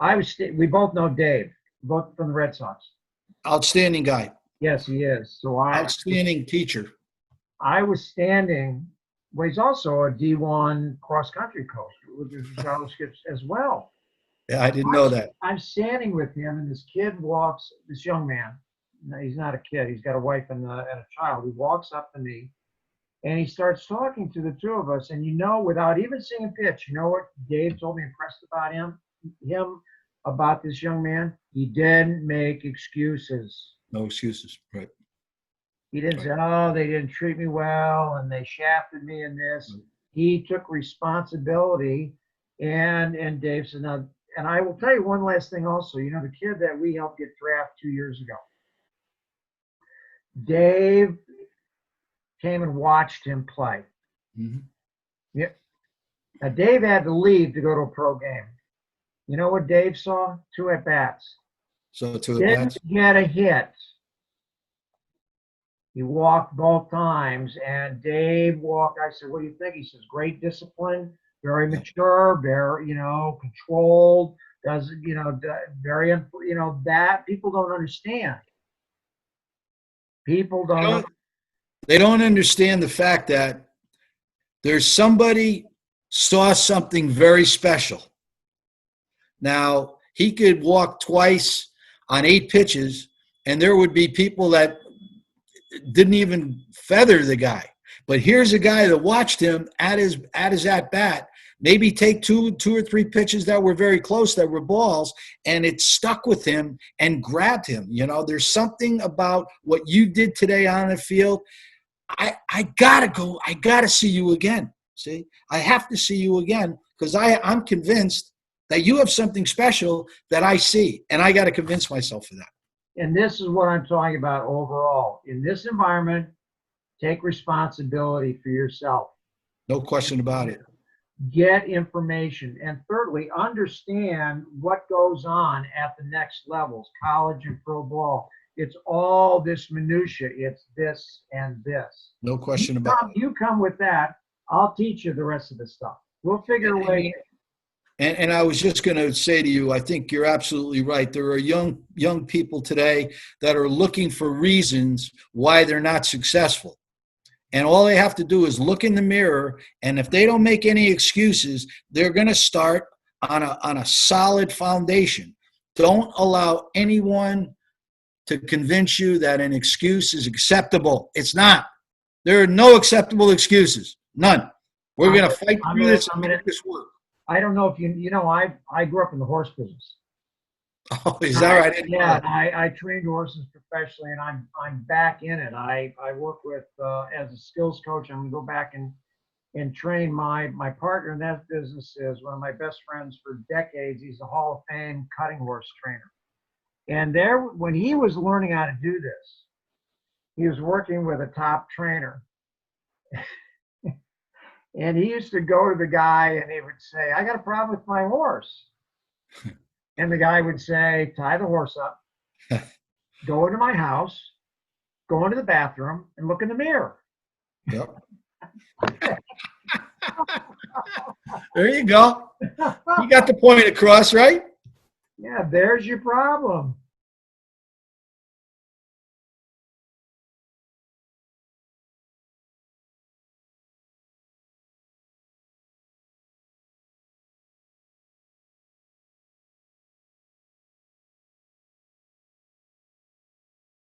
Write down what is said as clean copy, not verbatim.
We both know Dave, both from the Red Sox. Outstanding guy. Yes, he is. So Outstanding teacher. I was standing. Well, he's also a D1 cross country coach with the scholarships as well. Yeah, I didn't know that. I'm standing with him, and this kid walks. This young man. No, he's not a kid. He's got a wife and a child. He walks up to me, and he starts talking to the two of us. And without even seeing a pitch, you know what Dave told me impressed about him about this young man? He didn't make excuses. No excuses. Right. He didn't say, "Oh, they didn't treat me well, and they shafted me in this." Right. He took responsibility, and Dave said, "Now," and I will tell you one last thing also. The kid that we helped get drafted 2 years ago, Dave came and watched him play. Mm-hmm. Yeah. Now, Dave had to leave to go to a pro game. You know what Dave saw? 2 at-bats. So 2 at-bats? Didn't get a hit. He walked both times, and Dave walked. I said, "What do you think?" He says, "Great discipline, very mature, very, controlled, very, that people don't understand. People don't. They don't understand the fact that there's somebody saw something very special. Now, he could walk twice on 8 pitches, and there would be people that didn't even feather the guy. But here's a guy that watched him at his at-bat, maybe take two or 3 pitches that were very close, that were balls, and it stuck with him and grabbed him. There's something about what you did today on the field. I gotta see you again. See, I have to see you again, because I'm convinced that you have something special that I see, and I got to convince myself of that. And this is what I'm talking about overall. In this environment, take responsibility for yourself. No question about it. Get information. And thirdly, understand what goes on at the next levels, college and pro ball. It's all this minutia. It's this and this. No question about it. You come with that, I'll teach you the rest of the stuff. We'll figure a way. And I was just going to say to you, I think you're absolutely right. There are young people today that are looking for reasons why they're not successful. And all they have to do is look in the mirror, and if they don't make any excuses, they're going to start on a solid foundation. Don't allow anyone to convince you that an excuse is acceptable. It's not. There are no acceptable excuses. None. We're going to fight through this and make this work. I don't know if I grew up in the horse business. Oh, is that right? Yeah, I trained horses professionally, and I'm back in it. I work with as a skills coach. I'm gonna go back and train my partner in that business is one of my best friends for decades. He's a Hall of Fame cutting horse trainer. And when he was learning how to do this, he was working with a top trainer. And he used to go to the guy and he would say, "I got a problem with my horse." And the guy would say, "Tie the horse up, go into my house, go into the bathroom, and look in the mirror." Yep. There you go. You got the point across, right? Yeah, there's your problem.